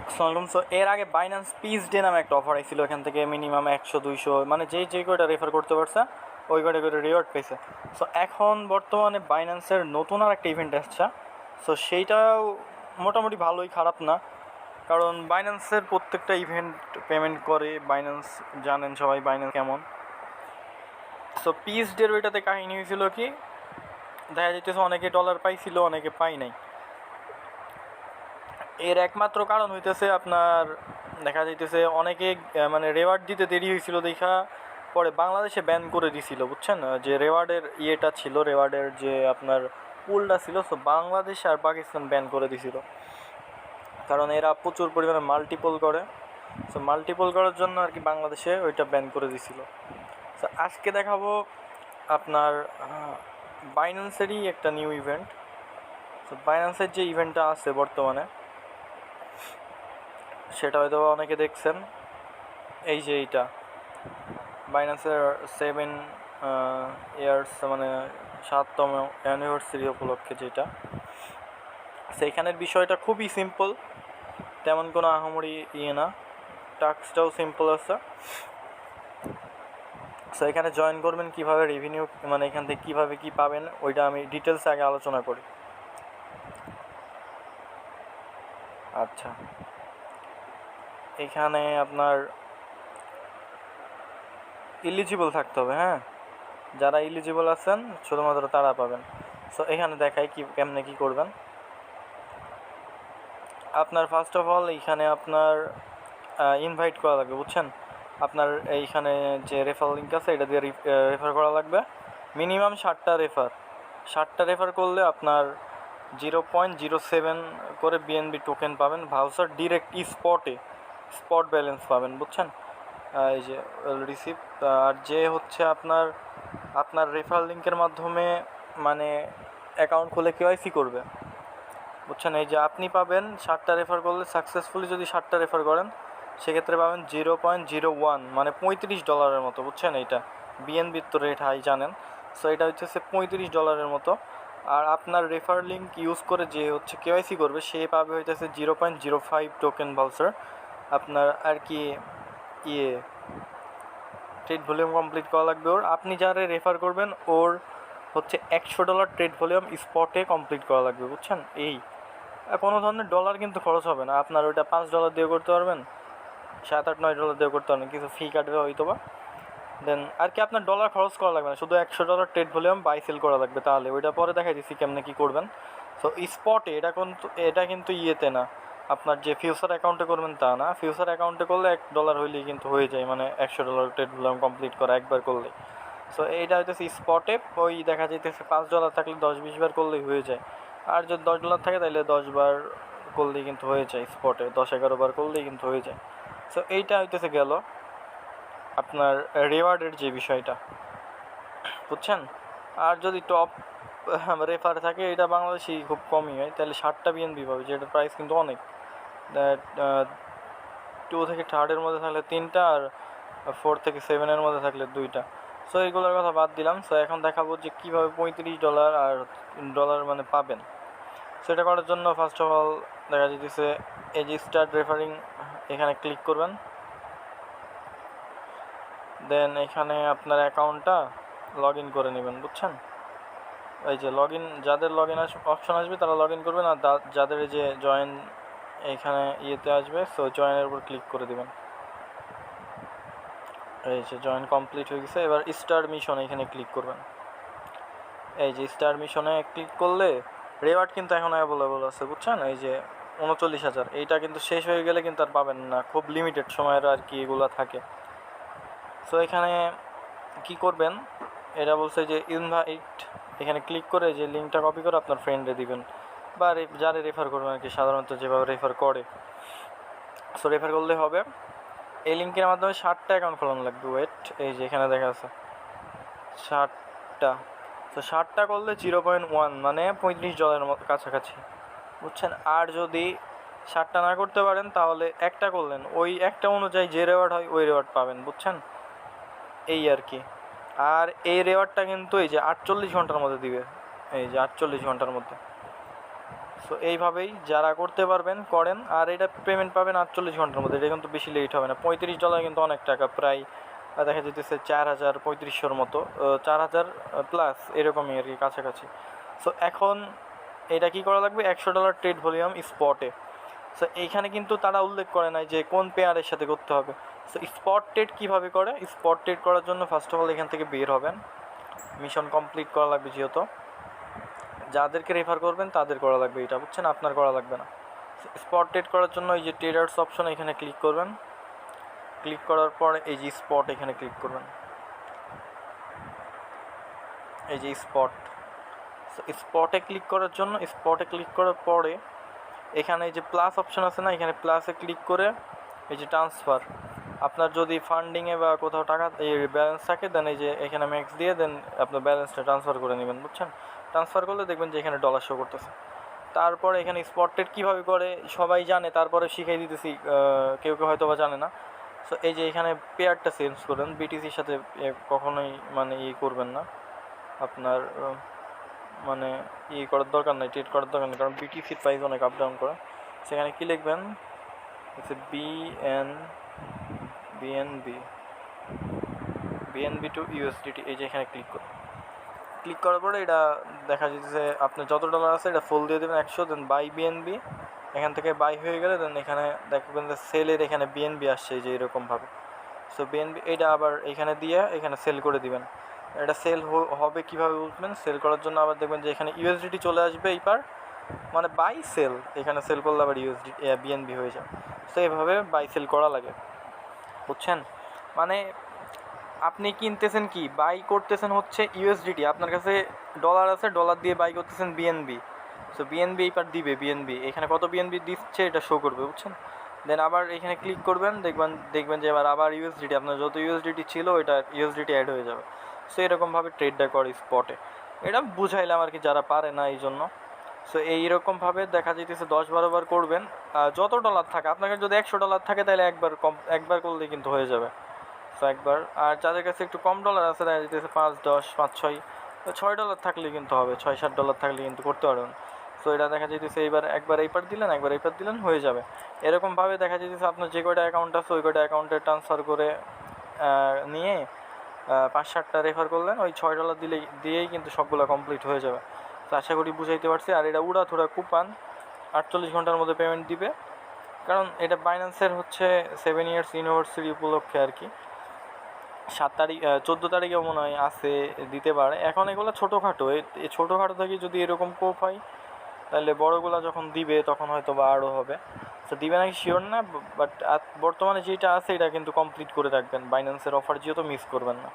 আসসালামু আলাইকুম। সো এর আগে বাইন্যান্স পিস ডে নামে একটা অফার আইছিল, এখান থেকে মিনিমাম 100 200 মানে যেই কয়টা রেফার করতে পারছে ওই কয়টা করে রিওয়ার্ড পেয়েছে। সো এখন বর্তমানে বাইন্যান্সের নতুন আর একটা ইভেন্ট আসছে। সো সেইটাও মোটামুটি ভালোই, খারাপ না, কারণ বাইন্যান্সের প্রত্যেকটা ইভেন্ট পেমেন্ট করে। বাইন্যান্স জানেন সবাই বাইন্যান্স কেমন। সো পিস ডের ওইটাতে কাহিনী হয়েছিল কি, দেখা যাইতেছে অনেকে ডলার পাইছিল, অনেকে পাই নাই। এর একমাত্র কারণ হইতেছে আপনার দেখা যাইতেছে অনেকে মানে রেওয়ার্ড দিতে দেরি হয়েছিল দেখা পরে বাংলাদেশে ব্যান করে দিছিল, বুঝছেন, যে রেওয়ার্ডের ইয়েটা ছিল, রেওয়ার্ডের যে আপনার পুলটা ছিল, সো বাংলাদেশ আর পাকিস্তান ব্যান করে দিছিল, কারণ এরা প্রচুর পরিমাণে মাল্টিপল করে। সো মাল্টিপল করার জন্য আর কি বাংলাদেশে ওইটা ব্যান করে দিছিল। সো আজকে দেখাবো আপনার বাইন্যান্সেরই একটা নিউ ইভেন্ট। সো বাইন্যান্সের যে ইভেন্টটা আছে বর্তমানে সেটা হয়তো অনেকে দেখছেন, এই যে এইটা বাইন্যান্সের 7 ইয়ার্স মানে 7তম অ্যানিভার্সারি উপলক্ষে যেটা, সেইখানের বিষয়টা খুবই সিম্পল, তেমন কোনো আহামরি ইয়ে না, টাস্কটাও সিম্পল আছে। সো এখানে জয়েন করবেন কীভাবে, রেভিনিউ মানে এখান থেকে কীভাবে কী পাবেন ওইটা আমি ডিটেলসে আগে আলোচনা করি। আচ্ছা, এখানে আপনার ইলিজিবল থাকতে হবে, হ্যাঁ, যারা ইলিজিবল আছেন শুধুমাত্র তারা পাবেন। সো এখানে দেখাই কি কেমনে কী করবেন। আপনার ফার্স্ট অফ অল এইখানে আপনার ইনভাইট করা লাগবে, বুঝছেন, আপনার এইখানে যে রেফার লিঙ্ক আছে এটা দিয়ে রেফার করা লাগবে। মিনিমাম 60টা রেফার করলে আপনার 0.07 করে বিএনবি টোকেন পাবেন, ভাউচার ডিরেক্ট স্পট ব্যালেন্স পাবেন, বুঝছেন, এই যে রিসিভ। আর যে হচ্ছে আপনার রেফার লিঙ্কের মাধ্যমে মানে অ্যাকাউন্ট খুলে কেওয়াইসি করবে, বুঝছেন, এই যে আপনি পাবেন 60টা রেফার করলে, সাকসেসফুলি যদি 60টা রেফার করেন সেক্ষেত্রে পাবেন 0.01 মানে $35 মতো, বুঝছেন, এইটা বিএনবির তো রেট হাই জানেন। সো এটা হচ্ছে $35 মতো। আর আপনার রেফার লিঙ্ক ইউজ করে যে হচ্ছে কেওয়াইসি করবে সে পাবে হইতেছে 0.05 টোকেন ভাউচার। আপনার আর কি ইয়ে ট্রেড ভলিউম কমপ্লিট করা লাগবে ওর, আপনি যারা রেফার করবেন ওর হচ্ছে $100 ট্রেড ভলিউম স্পটে কমপ্লিট করা লাগবে, বুঝছেন। এই কোনো ধরনের ডলার কিন্তু খরচ হবে না, আপনার ওইটা $5 দিয়ে করতে পারবেন, 7 8 9 ডলার দিয়ে করতে পারবেন, কিছু ফি কাটবে হয়তো বা। দেন আর কি আপনার ডলার খরচ করা লাগবে না, শুধু $100 ট্রেড ভলিউম বাই সেল করা লাগবে, তাহলে ওইটা পরে দেখাই দিচ্ছি কেমনে কী করবেন। সো স্পটে এটা কিন্তু ইয়েতে না, আপনার যে ফিউচার অ্যাকাউন্টে করবেন তা না, ফিউচার অ্যাকাউন্টে করলে $1 হইলেই কিন্তু হয়ে যায়, মানে $100 ট্রেড ভলিউম কমপ্লিট করা একবার করলে। সো এইটা হইতেছে স্পটে, ওই দেখা যাইতেছে $5 থাকলে 10 20 বার করলেই হয়ে যায়। আর যদি $10 থাকে তাহলে 10 বার করলেই কিন্তু হয়ে যায়, স্পটে 10 11 বার করলেই কিন্তু হয়ে যায়। সো এইটা হইতেছে গেল আপনার রিওয়ার্ডের যে বিষয়টা, বুঝছেন। আর যদি টপ রেফার থাকে, এটা বাংলাদেশি খুব কমই হয়, তাহলে 60টা বিএনবি পাবে, যেটার প্রাইস কিন্তু অনেক। 2 থেকে 3 মধ্যে থাকলে 3টা, আর 4 থেকে 7 মধ্যে থাকলে 2টা। সো এইগুলোর কথা বাদ দিলাম। সো এখন দেখাবো যে কীভাবে $35 আর ডলার মানে পাবেন। সেটা করার জন্য ফার্স্ট অফ অল দেখা যেতেছে এই যে স্টার্ট রেফারিং, এখানে ক্লিক করবেন। দেন এখানে আপনার অ্যাকাউন্টটা লগ ইন করে নেবেন, বুঝছেন। এই যে যাদের লগ ইন অপশন আসবে তারা লগ ইন করবেন, আর যাদের যে জয়েন এইখানে ইয়েতে আসবে, সো জয়েনের উপর ক্লিক করে দেবেন। এই যে জয়েন কমপ্লিট হয়ে গেছে। এবার স্টার মিশন এখানে ক্লিক করবেন। এই যে স্টার মিশনে ক্লিক করলে রেওয়ার্ড কিন্তু এখন অ্যাভেলেবল আছে, বুঝছেন, এই যে 39,000। এইটা কিন্তু শেষ হয়ে গেলে কিন্তু আর পাবেন না, খুব লিমিটেড সময়ের আর কি এগুলো থাকে। সো এখানে কি করবেন, এটা বলছে যে ইনভাইট, এখানে ক্লিক করে যে লিঙ্কটা কপি করে আপনার ফ্রেন্ডে দিবেন, বা যারা রেফার করবেন আর কি, সাধারণত যেভাবে রেফার করে। সো রেফার করলে হবে। এই লিঙ্কের মাধ্যমে 60টা অ্যাকাউন্ট খোলানো লাগবে। ওয়েট, এই যে এখানে দেখা আছে 60টা। তো 60টা করলে 0.1 মানে $35 কাছাকাছি, বুঝছেন। আর যদি 60টা না করতে পারেন তাহলে একটা করলেন, ওই একটা অনুযায়ী যে রেওয়ার্ড হয় ওই রেওয়ার্ড পাবেন, বুঝছেন, এই আর কি। আর এই রেওয়ার্ডটা কিন্তু এই যে 48 ঘন্টার মধ্যে দিবে, এই যে 48 ঘন্টার মধ্যে। সো এইভাবেই যারা করতে পারবেন করেন, আর এটা পেমেন্ট পাবেন 48 ঘন্টার মধ্যে। এটা কিন্তু বেশি লেট হবে না। $35 কিন্তু অনেক টাকা, প্রায় দেখা যেতেছে 4000 3500-র মতো, 4000 প্লাস এরকমই আর কি, কাছাকাছি। সো এখন এটা কি করা লাগবে, $100 ট্রেড ভলিউম স্পটে। সো এইখানে কিন্তু তারা উল্লেখ করে নাই যে কোন পেয়ারের সাথে করতে হবে। সো স্পট ট্রেড কীভাবে করে, স্পট ট্রেড করার জন্য ফার্স্ট অফ অল এখান থেকে বের হবেন। মিশন কমপ্লিট করা লাগবে, যেহেতু যাদেরকে রেফার করবেন তাদের করা লাগবে এটা, বুঝছেন, আপনার করা লাগবে না। স্পট ট্রেড করার জন্য এই যে ট্রেডার্স অপশন এখানে ক্লিক করবেন। ক্লিক করার পর এই যে স্পট এখানে ক্লিক করবেন, এই যে স্পট। স্পটে ক্লিক করার জন্য স্পটে ক্লিক করার পরে এখানে এই যে প্লাস অপশন আছে না, এখানে প্লাসে ক্লিক করে এই যে ট্রান্সফার, আপনার যদি ফান্ডিংয়ে বা কোথাও টাকা এই ব্যালেন্স থাকে দেন এই যে এখানে ম্যাক্স দিয়ে দেন আপনার ব্যালেন্সটা ট্রান্সফার করে নেবেন, বুঝছেন। ট্রান্সফার করলে দেখবেন যে এখানে ডলার শো করতেছে। তারপরে এখানে স্পট ট্রেড কীভাবে করে সবাই জানে, তারপরে শিখাই দিতেছি, কেউ কেউ হয়তো বা জানে না। সো এই যে এখানে পেয়ারটা চেঞ্জ করবেন, বিটিসির সাথে কখনোই মানে করবেন না, আপনার মানে করার দরকার নেই, ট্রেড করার দরকার নেই, কারণ বিটিসির প্রাইস অনেক আপ ডাউন করে। সেখানে কী লিখবেন, হচ্ছে বিএনবি টু ইউএসডিটি, এই যে এখানে ক্লিক করুন। ক্লিক করার পরে এটা দেখা যাচ্ছে আপনার যত ডলার আছে এটা ফুল দিয়ে দেবেন 100, দেন বাই বিএনবি। এখান থেকে বাই হয়ে গেলে দেন এখানে দেখবেন যে সেলের এখানে বিএনবি আসছে, এই যে এরকমভাবে। সো বিএনবি এটা আবার এখানে দিয়ে এখানে সেল করে দিবেন। এটা সেল হবে কীভাবে বুঝবেন, সেল করার জন্য আবার দেখবেন যে এখানে ইউএসডিটি চলে আসবে এইবার, মানে বাই সেল, এখানে সেল করলে আবার বিএনবি হয়ে যায়। সো এইভাবে বাই সেল করা লাগে, বুঝছেন। মানে আপনি কিনতেছেন কি, বাই করতেছেন হচ্ছে ইউএসডিটি, আপনার কাছে ডলার আছে, ডলার দিয়ে বাই করতেছেন বিএনবি। সো বিএনবি এইবার দিবে, বিএনবি এখানে কত বিএনবি দিচ্ছে এটা শো করবে, বুঝছেন। দেন আবার এখানে ক্লিক করবেন, দেখবেন যে এবার আবার ইউএসডিটি, আপনার যত ইউএসডিটি ছিল এটা ইউএসডিটি অ্যাড হয়ে যাবে। সো এরকমভাবে ট্রেডটা করে স্পটে। এটা বুঝাইলাম আর কি, যারা পারে না এই জন্য। সো এইরকমভাবে দেখা যেতেছে 10-12 বার করবেন। যত ডলার থাকে, আপনার কাছে যদি $100 থাকে তাহলে একবার করলে কিন্তু হয়ে যাবে। সো একবার। আর যাদের কাছে একটু কম ডলার আছে, দেখা যেতেছে 5, 10, 5, 6 $6 থাকলে কিন্তু হবে, $6-7 থাকলে কিন্তু করতে পারবেন। সো এটা দেখা যেতেছে এইবার একবার এইবার দিলেন, একবার এইবার দিলেন, হয়ে যাবে। এরকমভাবে দেখা যেতেছে আপনার যে কয়টা অ্যাকাউন্ট আছে ওই কয়টা অ্যাকাউন্টে ট্রান্সফার করে নিয়ে 5-7টা রেফার করলেন, ওই $6 দিয়েই কিন্তু সবগুলো কমপ্লিট হয়ে যাবে। তো আশা করি বুঝাইতে পারছি। আর এটা উড়াথুরা কুপান, 48 ঘন্টার মধ্যে পেমেন্ট দিবে, কারণ এটা বাইন্যান্সের হচ্ছে 7 ইয়ার্স ইউনিভার্সিটি উপলক্ষে আর কি। 14 তারিখে মনে হয় আছে, দিতে পারে। এখন এগুলো ছোটোখাটো, এই ছোটোখাটো থেকে যদি এরকম কোপ হয় তাহলে বড়গুলা যখন দিবে তখন হয়তো বা আরও হবে। তো দিবে নাকি শিওর না, বাট বর্তমানে যেটা আছে এটা কিন্তু কমপ্লিট করে রাখবেন, বাইন্যান্সের অফার যেহেতু মিস করবেন না।